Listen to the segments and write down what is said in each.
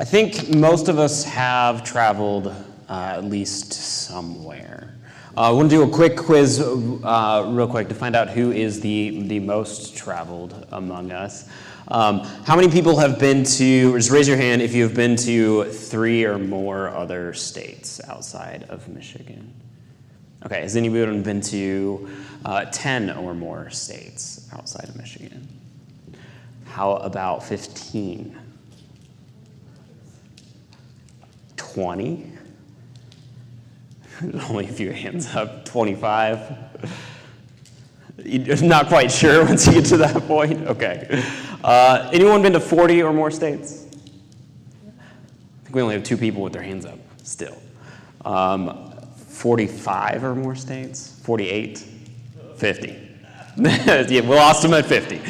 I think most of us have traveled at least somewhere. I want to do a quick quiz real quick to find out who is the most traveled among us. How many people have been to, just raise your hand if you've been to 3 or more other states outside of Michigan? Okay, has anyone been to 10 or more states outside of Michigan? How about 15? 20? Only a few hands up. 25? You're not quite sure once you get to that point? Okay. Anyone been to 40 or more states? I think we only have 2 people with their hands up still. 45 or more states? 48? 50. Yeah, we lost them at 50.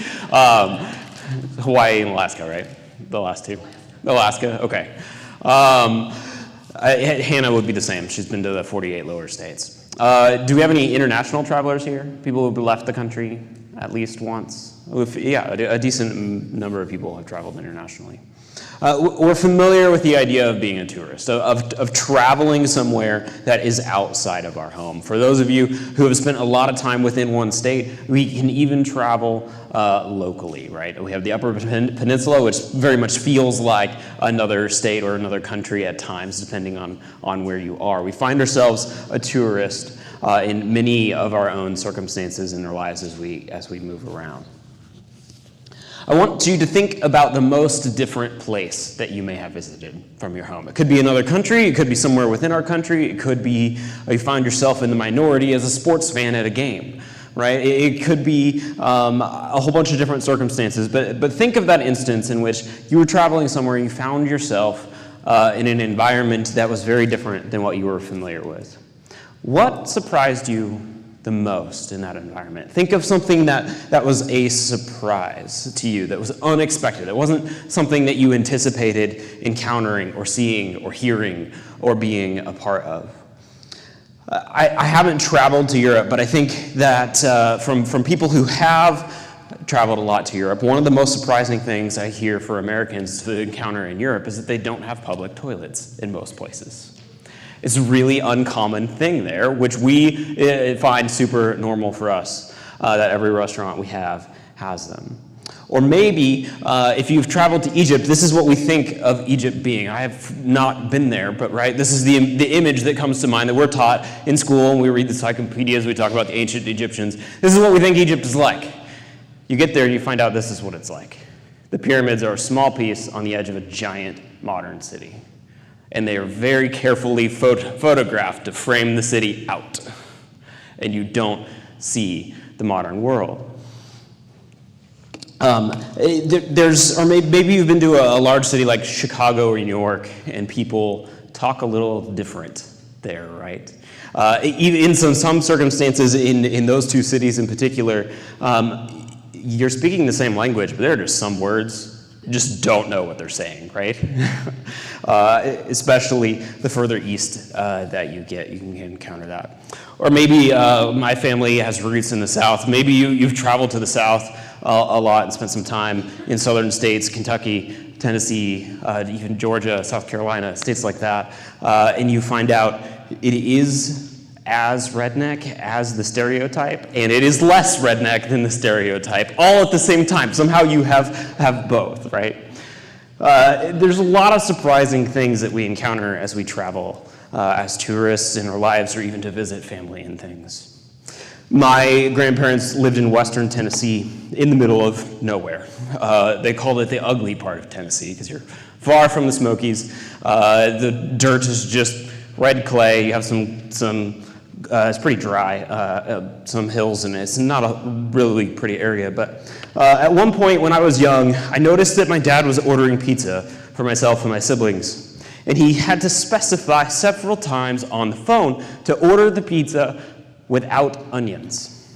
Hawaii and Alaska, right? The last 2? Alaska, okay. Hannah would be the same. She's been to the 48 lower states. Do we have any international travelers here? People who've left the country at least once? Yeah, a decent number of people have traveled internationally. We're familiar with the idea of being a tourist, of traveling somewhere that is outside of our home. For those of you who have spent a lot of time within one state, we can even travel locally, right? We have the Upper Peninsula, which very much feels like another state or another country at times, depending on where you are. We find ourselves a tourist in many of our own circumstances in our lives as we move around. I want you to think about the most different place that you may have visited from your home. It could be another country, it could be somewhere within our country, it could be you find yourself in the minority as a sports fan at a game, right? It could be a whole bunch of different circumstances, but think of that instance in which you were traveling somewhere, you found yourself in an environment that was very different than what you were familiar with. What surprised you the most in that environment? Think of something that was a surprise to you, that was unexpected. It wasn't something that you anticipated encountering or seeing or hearing or being a part of. I haven't traveled to Europe, but I think that from people who have traveled a lot to Europe, one of the most surprising things I hear for Americans to encounter in Europe is that they don't have public toilets in most places. It's a really uncommon thing there, which we find super normal for us, that every restaurant we have has them. Or maybe, if you've traveled to Egypt, this is what we think of Egypt being. I have not been there, but right, this is the image that comes to mind that we're taught in school, and we read the encyclopedias, we talk about the ancient Egyptians. This is what we think Egypt is like. You get there and you find out this is what it's like. The pyramids are a small piece on the edge of a giant modern city. And they are very carefully photographed to frame the city out. And you don't see the modern world. Or maybe you've been to a large city like Chicago or New York, and people talk a little different there, right? In some circumstances, in those 2 cities in particular, you're speaking the same language, but there are just some words you just don't know what they're saying, right? Especially the further east that you get, you can encounter that. Or maybe my family has roots in the South. Maybe you've traveled to the South a lot and spent some time in southern states, Kentucky, Tennessee, even Georgia, South Carolina, states like that, and you find out it is as redneck as the stereotype, and it is less redneck than the stereotype, all at the same time. Somehow you have both, right? There's a lot of surprising things that we encounter as we travel as tourists in our lives, or even to visit family and things. My grandparents lived in western Tennessee in the middle of nowhere. They called it the ugly part of Tennessee because you're far from the Smokies. The dirt is just red clay. You have some it's pretty dry, some hills, and it's not a really pretty area. But at one point when I was young, I noticed that my dad was ordering pizza for myself and my siblings. And he had to specify several times on the phone to order the pizza without onions.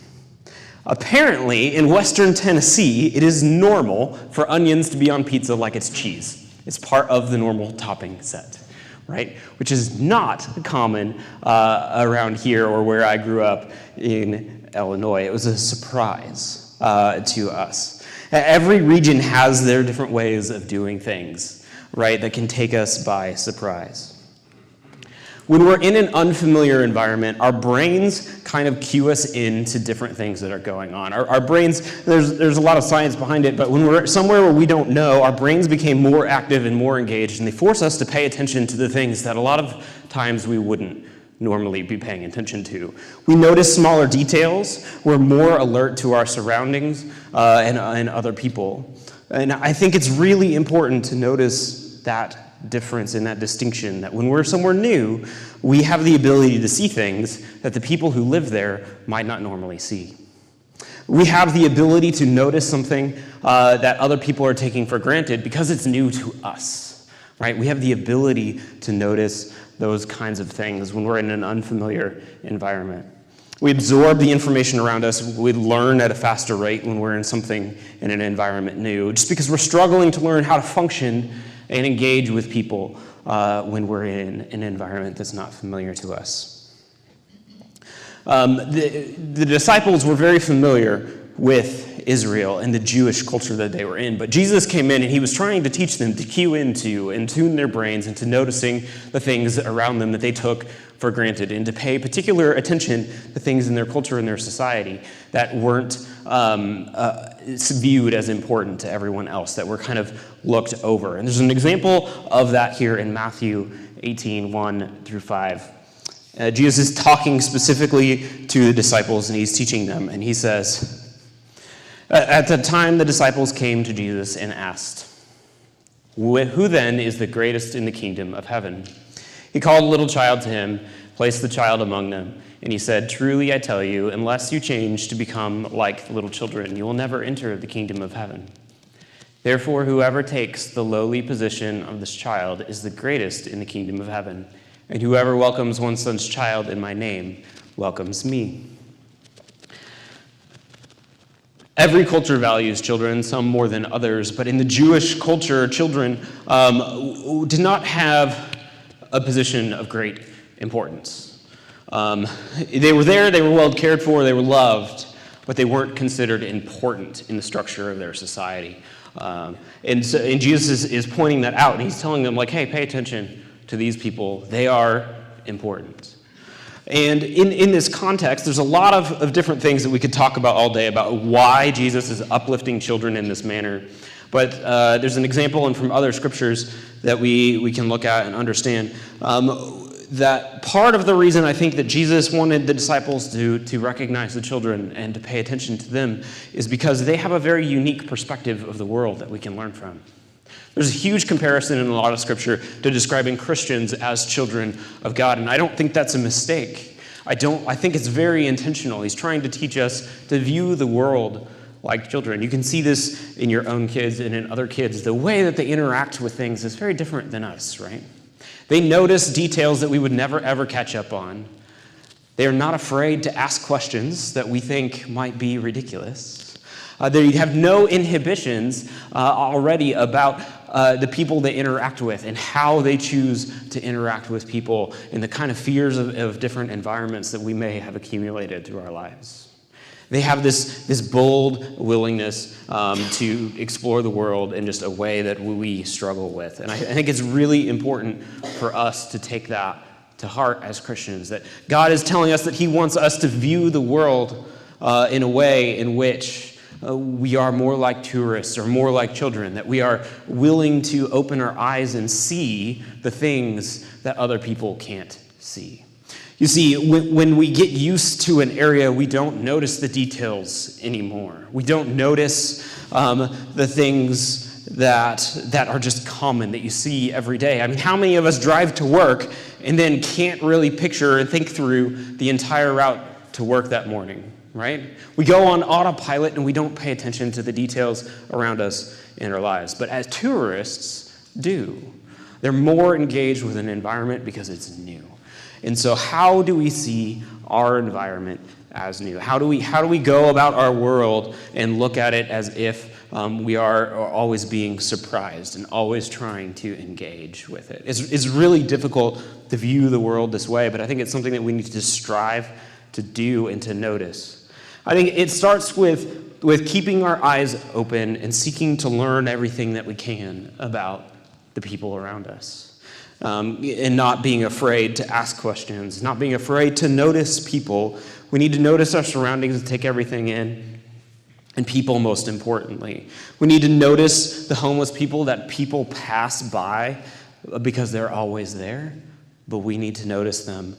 Apparently, in western Tennessee, it is normal for onions to be on pizza like it's cheese. It's part of the normal topping set. Right? Which is not common around here or where I grew up in Illinois. It was a surprise to us. Every region has their different ways of doing things, right, that can take us by surprise. When we're in an unfamiliar environment, our brains kind of cue us into different things that are going on. Our brains, there's a lot of science behind it, but when we're somewhere where we don't know, our brains become more active and more engaged, and they force us to pay attention to the things that a lot of times we wouldn't normally be paying attention to. We notice smaller details. We're more alert to our surroundings and other people. And I think it's really important to notice that difference in that distinction, that when we're somewhere new, we have the ability to see things that the people who live there might not normally see. We have the ability to notice something that other people are taking for granted because it's new to us, right? We have the ability to notice those kinds of things when we're in an unfamiliar environment. We absorb the information around us. We learn at a faster rate when we're in an environment new, just because we're struggling to learn how to function and engage with people when we're in an environment that's not familiar to us. The disciples were very familiar with Israel and the Jewish culture that they were in, but Jesus came in and he was trying to teach them to cue into and tune their brains into noticing the things around them that they took for granted, and to pay particular attention to things in their culture and their society that weren't viewed as important to everyone else, that were kind of looked over. And there's an example of that here in Matthew 18, 1 through 5. Jesus is talking specifically to the disciples, and he's teaching them, and he says, at the time the disciples came to Jesus and asked, "Who then is the greatest in the kingdom of heaven?" He called a little child to him, placed the child among them, and he said, "Truly I tell you, unless you change to become like little children, you will never enter the kingdom of heaven. Therefore, whoever takes the lowly position of this child is the greatest in the kingdom of heaven, and whoever welcomes one such child in my name welcomes me." Every culture values children, some more than others, but in the Jewish culture, children did not have a position of great importance. They were there, they were well cared for, they were loved, but they weren't considered important in the structure of their society. And Jesus is pointing that out, and he's telling them, like, hey, pay attention to these people. They are important. And in this context, there's a lot of different things that we could talk about all day about why Jesus is uplifting children in this manner. But there's an example and from other scriptures that we can look at and understand that part of the reason I think that Jesus wanted the disciples to recognize the children and to pay attention to them is because they have a very unique perspective of the world that we can learn from. There's a huge comparison in a lot of scripture to describing Christians as children of God, and I don't think that's a mistake. I think it's very intentional. He's trying to teach us to view the world like children. You can see this in your own kids and in other kids. The way that they interact with things is very different than us, right? They notice details that we would never, ever catch up on. They are not afraid to ask questions that we think might be ridiculous. They have no inhibitions already about the people they interact with and how they choose to interact with people and the kind of fears of different environments that we may have accumulated through our lives. They have this bold willingness to explore the world in just a way that we struggle with. And I think it's really important for us to take that to heart as Christians, that God is telling us that he wants us to view the world in a way in which we are more like tourists or more like children, that we are willing to open our eyes and see the things that other people can't see. You see, when we get used to an area, we don't notice the details anymore. We don't notice the things that are just common, that you see every day. I mean, how many of us drive to work and then can't really picture and think through the entire route to work that morning, right? We go on autopilot and we don't pay attention to the details around us in our lives. But as tourists do, they're more engaged with an environment because it's new. And so how do we see our environment as new? How do we go about our world and look at it as if we are always being surprised and always trying to engage with it? It's really difficult to view the world this way, but I think it's something that we need to strive to do and to notice. I think it starts with keeping our eyes open and seeking to learn everything that we can about the people around us. And not being afraid to ask questions, not being afraid to notice people. We need to notice our surroundings and take everything in. And people, most importantly. We need to notice the homeless people that people pass by because they're always there. But we need to notice them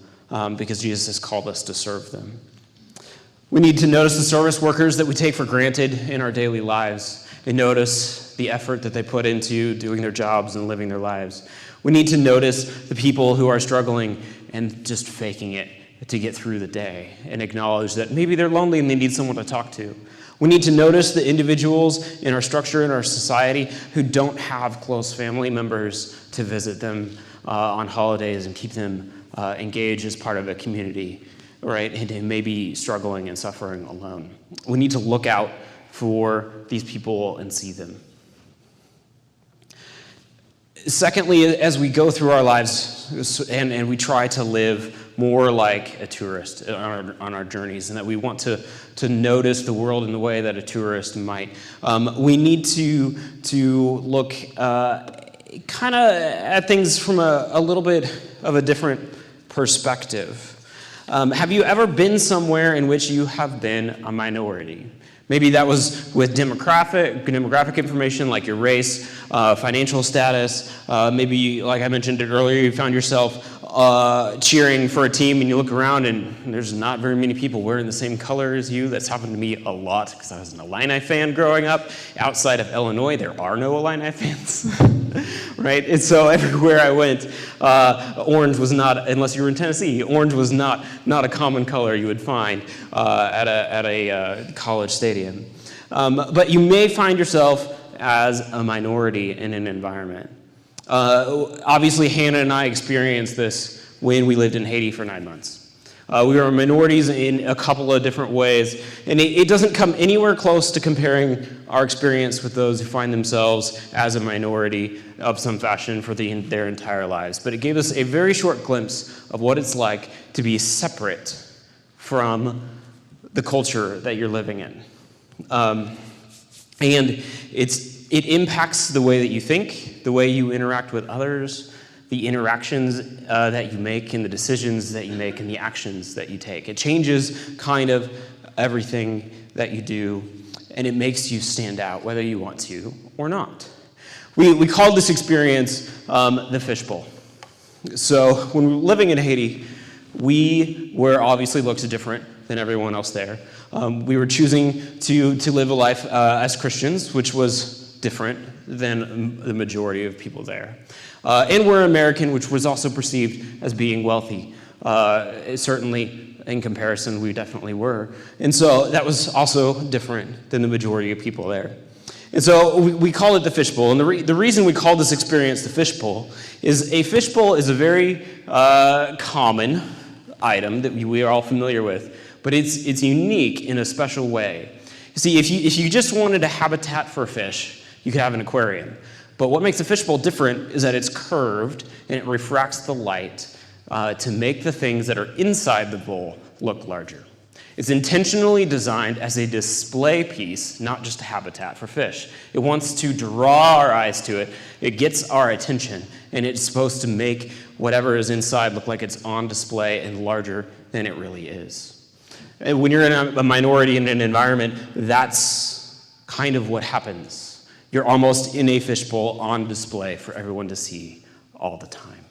because Jesus has called us to serve them. We need to notice the service workers that we take for granted in our daily lives and notice the effort that they put into doing their jobs and living their lives. We need to notice the people who are struggling and just faking it to get through the day and acknowledge that maybe they're lonely and they need someone to talk to. We need to notice the individuals in our structure, in our society, who don't have close family members to visit them on holidays and keep them engaged as part of a community, right? And maybe struggling and suffering alone. We need to look out for these people and see them. Secondly, as we go through our lives and we try to live more like a tourist on our journeys, and that we want to notice the world in the way that a tourist might, we need to look kind of at things from a little bit of a different perspective. Have you ever been somewhere in which you have been a minority? Maybe that was with demographic information like your race, financial status. Maybe, like I mentioned earlier, you found yourself cheering for a team and you look around and there's not very many people wearing the same color as you. That's happened to me a lot because I was an Illini fan growing up. Outside of Illinois, there are no Illini fans, right? And so everywhere I went, orange was not, unless you were in Tennessee, orange was not a common color you would find at a college stadium. But you may find yourself as a minority in an environment. Obviously, Hannah and I experienced this when we lived in Haiti for 9 months. We were minorities in a couple of different ways, and it doesn't come anywhere close to comparing our experience with those who find themselves as a minority of some fashion for their entire lives. But it gave us a very short glimpse of what it's like to be separate from the culture that you're living in. And it impacts the way that you think, the way you interact with others, the interactions that you make and the decisions that you make and the actions that you take. It changes kind of everything that you do, and it makes you stand out, whether you want to or not. We called this experience the fishbowl. So when we were living in Haiti, we were obviously looked different than everyone else there. We were choosing to live a life as Christians, which was different than the majority of people there. And we're American, which was also perceived as being wealthy. Certainly, in comparison, we definitely were. And so that was also different than the majority of people there. And so we call it the fishbowl. And the reason we call this experience the fishbowl is a fishbowl is a very common item that we are all familiar with, but it's unique in a special way. You see, if you just wanted a habitat for a fish, you could have an aquarium. But what makes a fishbowl different is that it's curved and it refracts the light to make the things that are inside the bowl look larger. It's intentionally designed as a display piece, not just a habitat for fish. It wants to draw our eyes to it. It gets our attention, and it's supposed to make whatever is inside look like it's on display and larger than it really is. And when you're in a minority in an environment, that's kind of what happens. You're almost in a fishbowl on display for everyone to see all the time.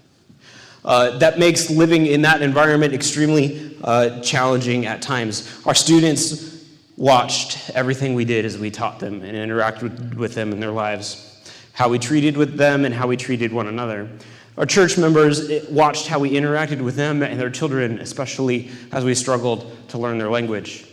That makes living in that environment extremely challenging at times. Our students watched everything we did as we taught them and interacted with them in their lives, how we treated with them and how we treated one another. Our church members watched how we interacted with them and their children, especially as we struggled to learn their language.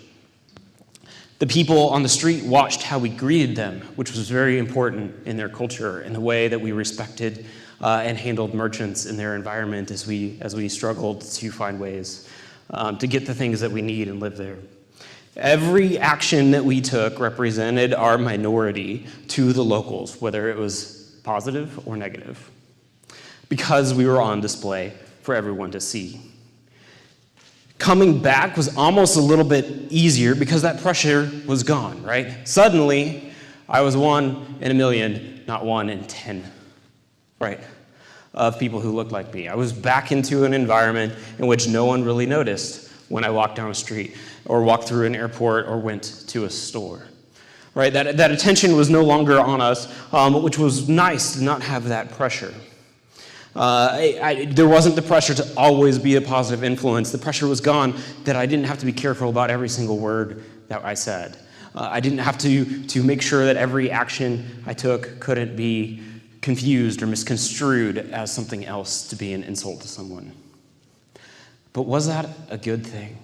The people on the street watched how we greeted them, which was very important in their culture, and the way that we respected and handled merchants in their environment as we struggled to find ways to get the things that we need and live there. Every action that we took represented our minority to the locals, whether it was positive or negative, because we were on display for everyone to see. Coming back was almost a little bit easier because that pressure was gone, right? Suddenly, I was 1 in a million, not 1 in 10 right, of people who looked like me. I was back into an environment in which no one really noticed when I walked down a street or walked through an airport or went to a store. Right, that attention was no longer on us, which was nice to not have that pressure. There wasn't the pressure to always be a positive influence. The pressure was gone that I didn't have to be careful about every single word that I said. I didn't have to make sure that every action I took couldn't be confused or misconstrued as something else to be an insult to someone. But was that a good thing?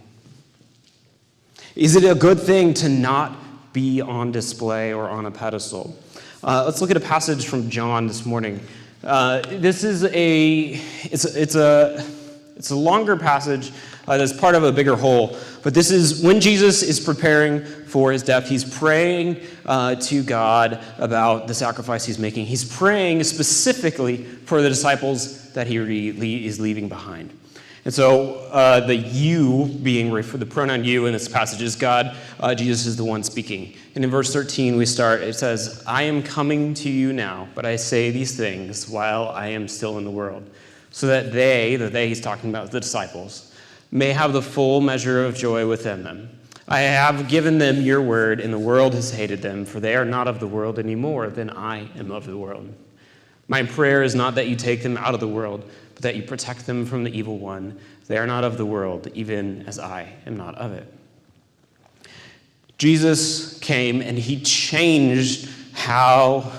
Is it a good thing to not be on display or on a pedestal? Let's look at a passage from John this morning. This is it's a longer passage that's part of a bigger whole. But this is when Jesus is preparing for his death. He's praying to God about the sacrifice he's making. He's praying specifically for the disciples that he is leaving behind. And so the you being for the pronoun you in this passage is God. Jesus is the one speaking. And in verse 13 it says, I am coming to you now, but I say these things while I am still in the world, so that they he's talking about the disciples, may have the full measure of joy within them. I have given them your word, and the world has hated them, for they are not of the world any more than I am of the world. My prayer is not that you take them out of the world, but that you protect them from the evil one. They are not of the world, even as I am not of it. Jesus came and he changed how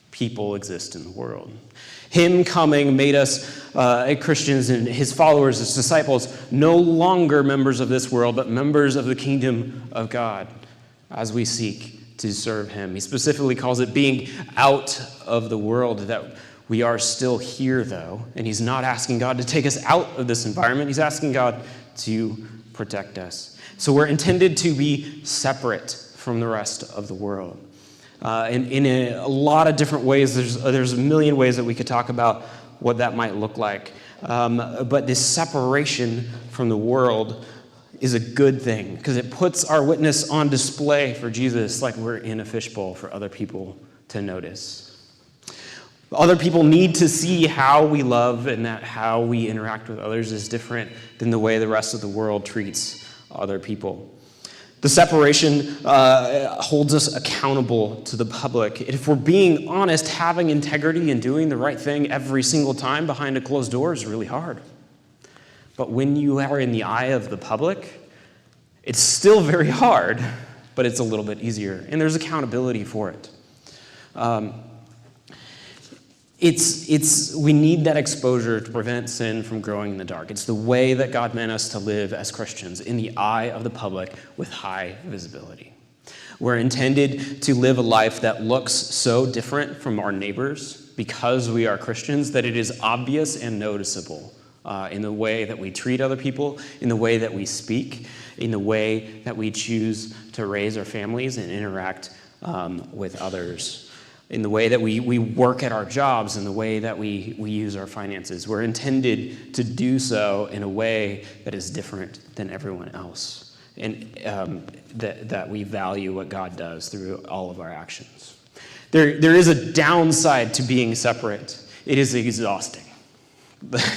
people exist in the world. Him coming made us Christians and his followers, his disciples, no longer members of this world, but members of the kingdom of God as we seek to serve him. He specifically calls it being out of the world, that we are still here, though, and he's not asking God to take us out of this environment. He's asking God to protect us. So we're intended to be separate from the rest of the world. In a lot of different ways, there's a million ways that we could talk about what that might look like. But this separation from the world is a good thing because it puts our witness on display for Jesus like we're in a fishbowl for other people to notice. Other people need to see how we love and that how we interact with others is different than the way the rest of the world treats other people. The separation holds us accountable to the public. If we're being honest, having integrity and doing the right thing every single time behind a closed door is really hard. But when you are in the eye of the public, it's still very hard, but it's a little bit easier. And there's accountability for it. We need that exposure to prevent sin from growing in the dark. It's the way that God meant us to live as Christians, in the eye of the public with high visibility. We're intended to live a life that looks so different from our neighbors because we are Christians that it is obvious and noticeable in the way that we treat other people, in the way that we speak, in the way that we choose to raise our families and interact with others. In the way that we work at our jobs, in the way that we use our finances. We're intended to do so in a way that is different than everyone else, and that we value what God does through all of our actions. There is a downside to being separate. It is exhausting.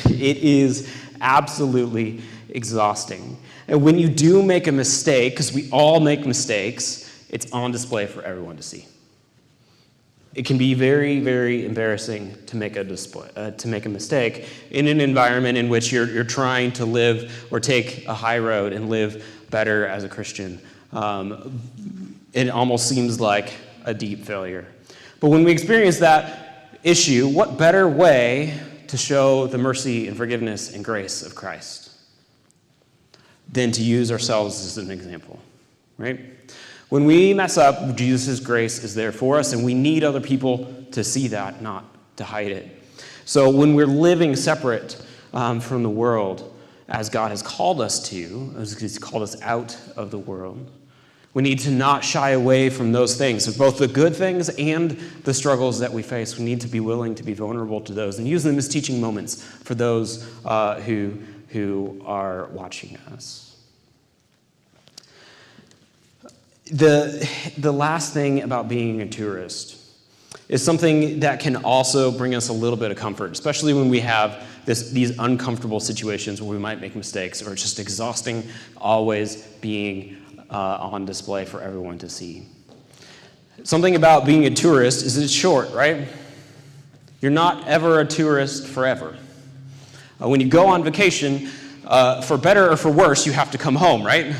It is absolutely exhausting. And when you do make a mistake, because we all make mistakes, it's on display for everyone to see. It can be very, very embarrassing to make a mistake in an environment in which you're trying to live or take a high road and live better as a Christian. It almost seems like a deep failure. But when we experience that issue, what better way to show the mercy and forgiveness and grace of Christ than to use ourselves as an example, right? When we mess up, Jesus' grace is there for us, and we need other people to see that, not to hide it. So when we're living separate from the world, as God has called us to, as he's called us out of the world, we need to not shy away from those things, both the good things and the struggles that we face. We need to be willing to be vulnerable to those and use them as teaching moments for those who are watching us. The last thing about being a tourist is something that can also bring us a little bit of comfort, especially when we have these uncomfortable situations where we might make mistakes, or it's just exhausting always being on display for everyone to see. Something about being a tourist is that it's short, right? You're not ever a tourist forever. When you go on vacation, for better or for worse, you have to come home, right?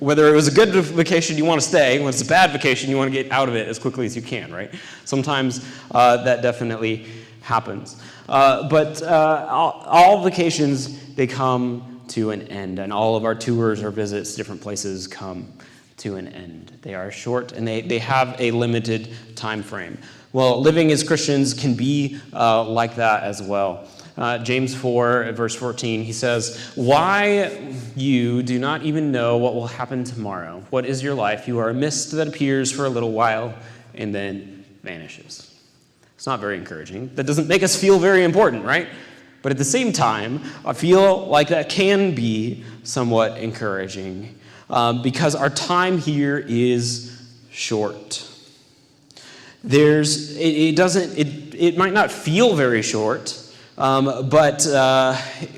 Whether it was a good vacation, you want to stay. When it's a bad vacation, you want to get out of it as quickly as you can, right? Sometimes that definitely happens. But all vacations, they come to an end, and all of our tours or visits, different places, come to an end. They are short, and they have a limited time frame. Well, living as Christians can be like that as well. James 4, verse 14, he says, "Why you do not even know what will happen tomorrow? What is your life? You are a mist that appears for a little while and then vanishes." It's not very encouraging. That doesn't make us feel very important, right? But at the same time, I feel like that can be somewhat encouraging because our time here is short. It might not feel very short, but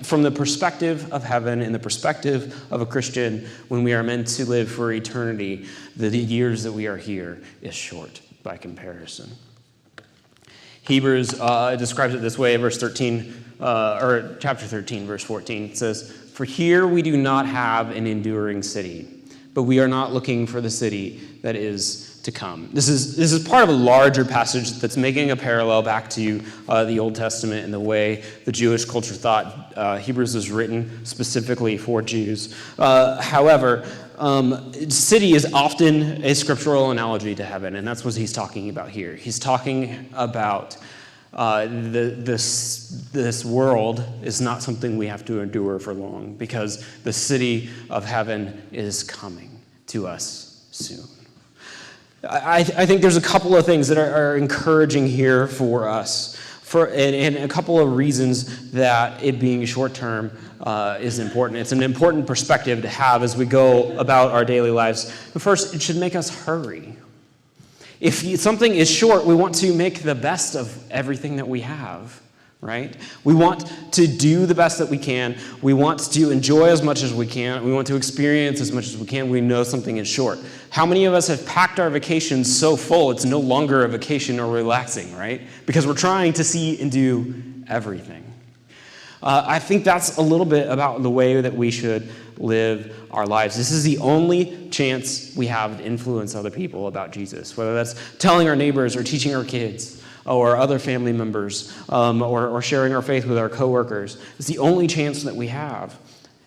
from the perspective of heaven and the perspective of a Christian, when we are meant to live for eternity, the years that we are here is short by comparison. Hebrews describes it this way, verse 13, or chapter 13, verse 14. It says, "For here we do not have an enduring city, but we are not looking for the city that is to come." This is part of a larger passage that's making a parallel back to the Old Testament and the way the Jewish culture thought Hebrews was written specifically for Jews. However, city is often a scriptural analogy to heaven, and that's what he's talking about here. He's talking about this world is not something we have to endure for long, because the city of heaven is coming to us soon. I think there's a couple of things that are encouraging here for us, and a couple of reasons that it being short-term is important. It's an important perspective to have as we go about our daily lives. But first, it should make us hurry. If something is short, we want to make the best of everything that we have, right? We want to do the best that we can. We want to enjoy as much as we can. We want to experience as much as we can. We know something is short. How many of us have packed our vacations so full it's no longer a vacation or relaxing, right? Because we're trying to see and do everything. I think that's a little bit about the way that we should live our lives. This is the only chance we have to influence other people about Jesus, whether that's telling our neighbors or teaching our kids or other family members or sharing our faith with our coworkers. It's the only chance that we have.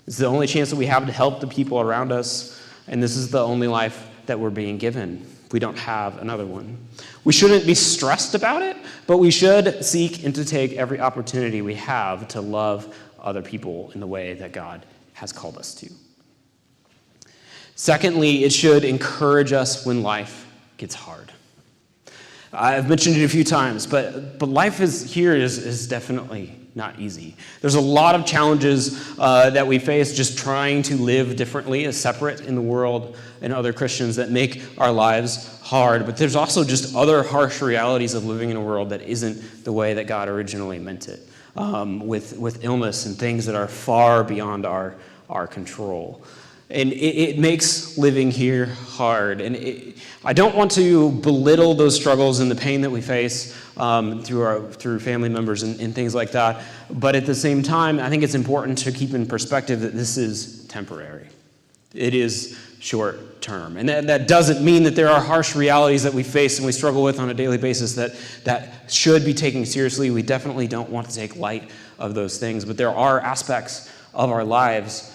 It's the only chance that we have to help the people around us, and this is the only life that we're being given. We don't have another one. We shouldn't be stressed about it, but we should seek and to take every opportunity we have to love other people in the way that God has called us to. Secondly, it should encourage us when life gets hard. I've mentioned it a few times, but life is definitely not easy. There's a lot of challenges that we face just trying to live differently as separate in the world and other Christians that make our lives hard. But there's also just other harsh realities of living in a world that isn't the way that God originally meant it, with illness and things that are far beyond our control. And it makes living here hard. And I don't want to belittle those struggles and the pain that we face through family members and things like that. But at the same time, I think it's important to keep in perspective that this is temporary. It is short term. And that doesn't mean that there are harsh realities that we face and we struggle with on a daily basis that should be taken seriously. We definitely don't want to take light of those things. But there are aspects of our lives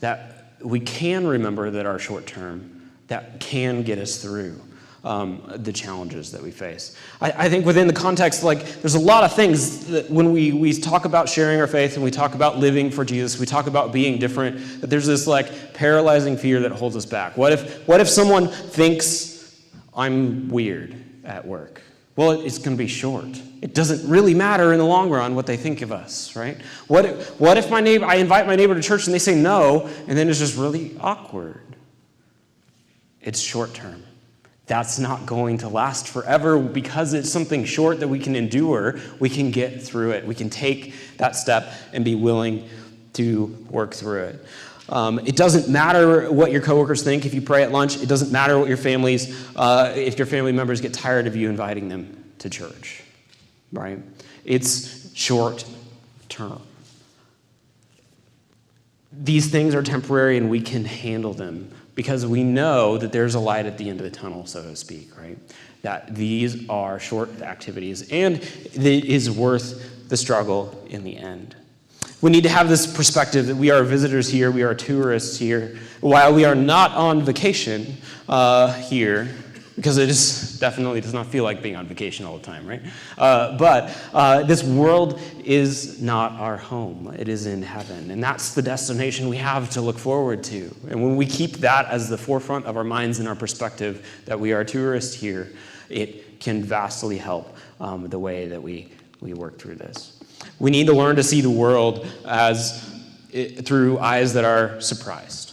that we can remember that are short term, that can get us through the challenges that we face. I think within the context, there's a lot of things that when we talk about sharing our faith and we talk about living for Jesus, we talk about being different, that there's this paralyzing fear that holds us back. What if someone thinks I'm weird at work? Well, it's going to be short. It doesn't really matter in the long run what they think of us, right? What if I invite my neighbor to church and they say no, and then it's just really awkward? It's short term. That's not going to last forever because it's something short that we can endure. We can get through it. We can take that step and be willing to work through it. It doesn't matter what your coworkers think if you pray at lunch. It doesn't matter what if your family members get tired of you inviting them to church, right? It's short term. These things are temporary and we can handle them because we know that there's a light at the end of the tunnel, so to speak, right? That these are short activities and it is worth the struggle in the end. We need to have this perspective that we are visitors here, we are tourists here, while we are not on vacation here, because it definitely does not feel like being on vacation all the time, right? But this world is not our home. It is in heaven, and that's the destination we have to look forward to. And when we keep that as the forefront of our minds and our perspective, that we are tourists here, it can vastly help the way that we work through this. We need to learn to see the world through eyes that are surprised.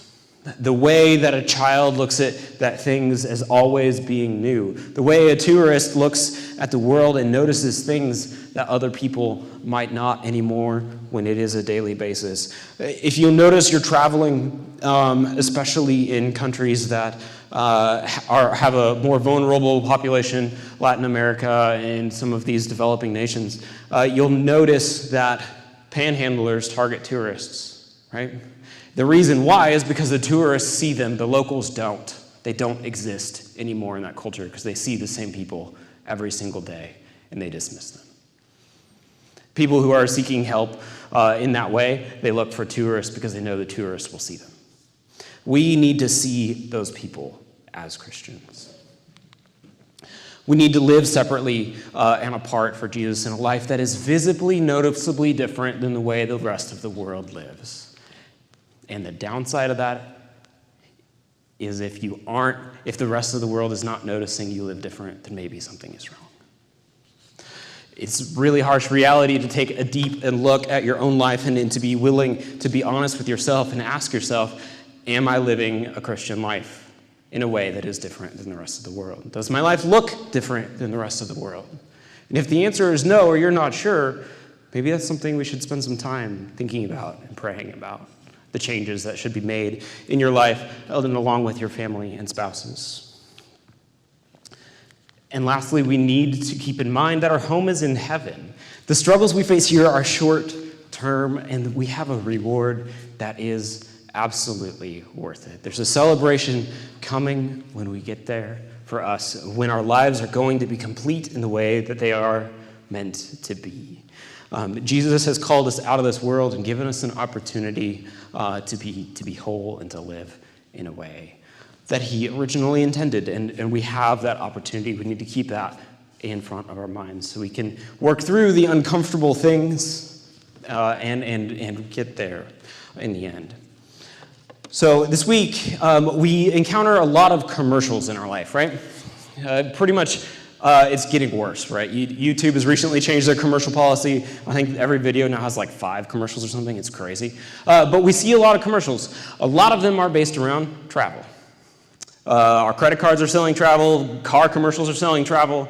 The way that a child looks at things as always being new. The way a tourist looks at the world and notices things that other people might not anymore when it is a daily basis. If you'll notice you're traveling, especially in countries that have a more vulnerable population, Latin America and some of these developing nations, you'll notice that panhandlers target tourists, right? The reason why is because the tourists see them, the locals don't. They don't exist anymore in that culture because they see the same people every single day and they dismiss them. People who are seeking help in that way, they look for tourists because they know the tourists will see them. We need to see those people as Christians. We need to live separately and apart for Jesus in a life that is visibly, noticeably different than the way the rest of the world lives. And the downside of that is if the rest of the world is not noticing you live different, then maybe something is wrong. It's really harsh reality to take a deep look at your own life and to be willing to be honest with yourself and ask yourself, am I living a Christian life in a way that is different than the rest of the world? Does my life look different than the rest of the world? And if the answer is no, or you're not sure, maybe that's something we should spend some time thinking about and praying about. The changes that should be made in your life, and along with your family and spouses. And lastly, we need to keep in mind that our home is in heaven. The struggles we face here are short term, and we have a reward that is absolutely worth it. There's a celebration coming when we get there for us, when our lives are going to be complete in the way that they are meant to be. Jesus has called us out of this world and given us an opportunity to be whole and to live in a way that he originally intended. And we have that opportunity. We need to keep that in front of our minds so we can work through the uncomfortable things and get there in the end. So this week, we encounter a lot of commercials in our life, right? Pretty much it's getting worse, right? YouTube has recently changed their commercial policy. I think every video now has like 5 commercials or something. It's crazy. But we see a lot of commercials. A lot of them are based around travel. Our credit cards are selling travel. Car commercials are selling travel.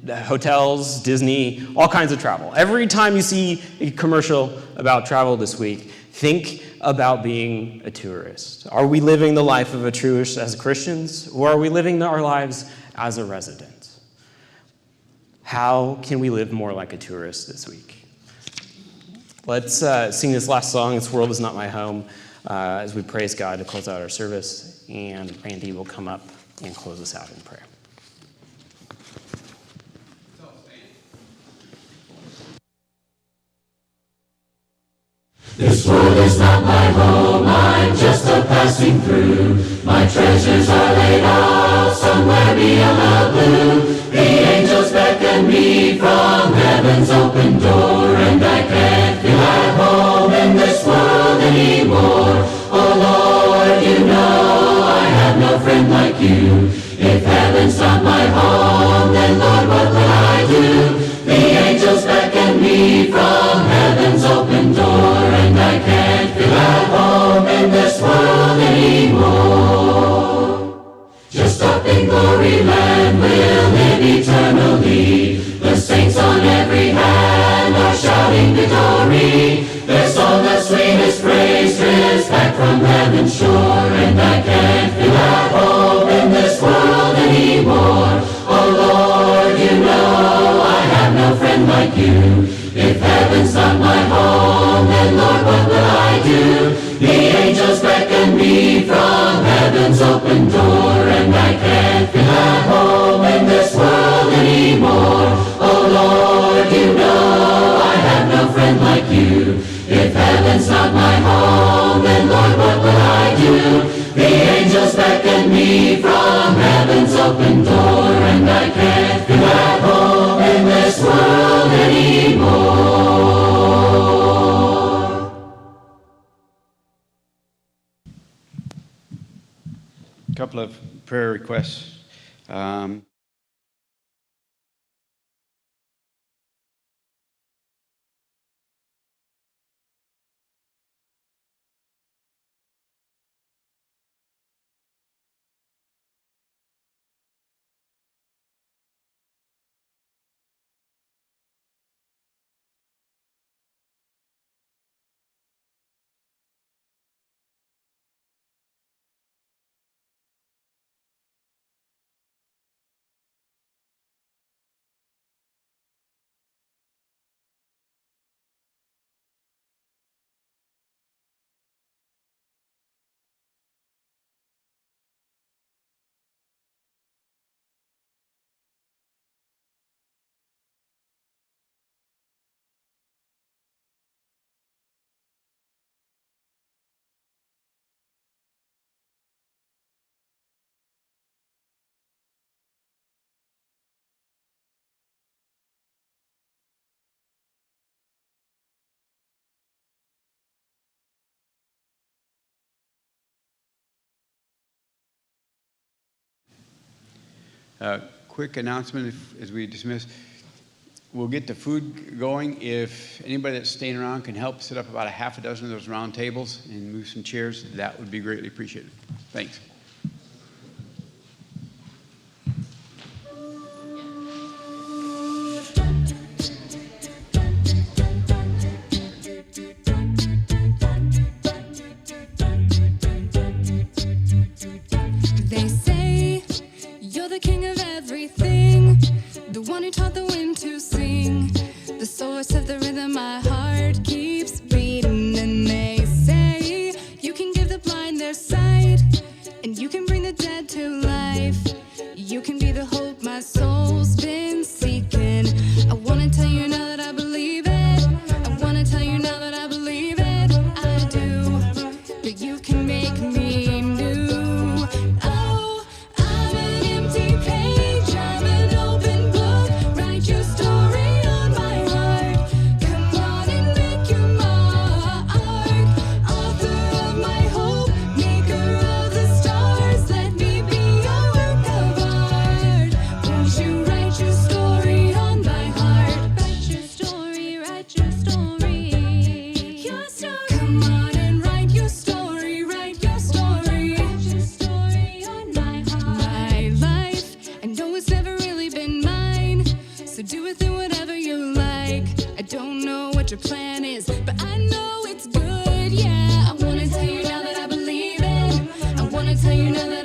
Hotels, Disney, all kinds of travel. Every time you see a commercial about travel this week, think about being a tourist. Are we living the life of a tourist as Christians, or are we living our lives as a resident? How can we live more like a tourist this week? Let's sing this last song, This World Is Not My Home, as we praise God to close out our service, and Randy will come up and close us out in prayer. This world is not my home, I'm just a passing through. My treasures are laid out somewhere beyond the blue. The angels beckon me from heaven's open door, and I can't feel at home in this world anymore. Oh Lord, you know I have no friend like you. If heaven's not my home, then Lord, what will I do? The angels beckon me from heaven's open door, and I can't feel at home in this world anymore. Just a in glory land will live eternally. The saints on every hand are shouting victory. Their song the sweetest praise drifts back from heaven's shore, and I can't feel at home in this world anymore. Oh Lord, you know I have no friend like you. If heaven's not my home, then Lord, what will I do? The angels beckon me from heaven's open door, and I can't feel at home in this world anymore. Oh Lord, you know I have no friend like you. If heaven's not my home, then Lord, what will I do? The angels beckon me from heaven's open door, and I can't feel at home in this world anymore. A couple of prayer requests. Quick announcement as we dismiss. We'll get the food going. If anybody that's staying around can help set up about a half a dozen of those round tables and move some chairs, that would be greatly appreciated. Thanks. They say you're the king of everything, the one who taught the wind to sing, the source of the rhythm my heart keeps beating. And they say you can give the blind their sight, and you can bring the dead to life. You can be the hope my soul's been seeking. I wanna tell you now that I believe it. I wanna tell you now that I believe it. I do, that you can make me new. Oh, I'm an empty page, I'm an open book. Write your story on my heart. Come on and make your mark. Author of my hope, maker of the stars. Let me be your work of art. Won't you write your story on my heart? Write your story, write your story. Your story. Come on and write your story, write your story. Write your story on my heart. My life, I know it's never really been mine, so do with it whatever you like. I don't know what your plan is, but I know it's good, yeah. I wanna tell you now that I believe it. I wanna tell you now that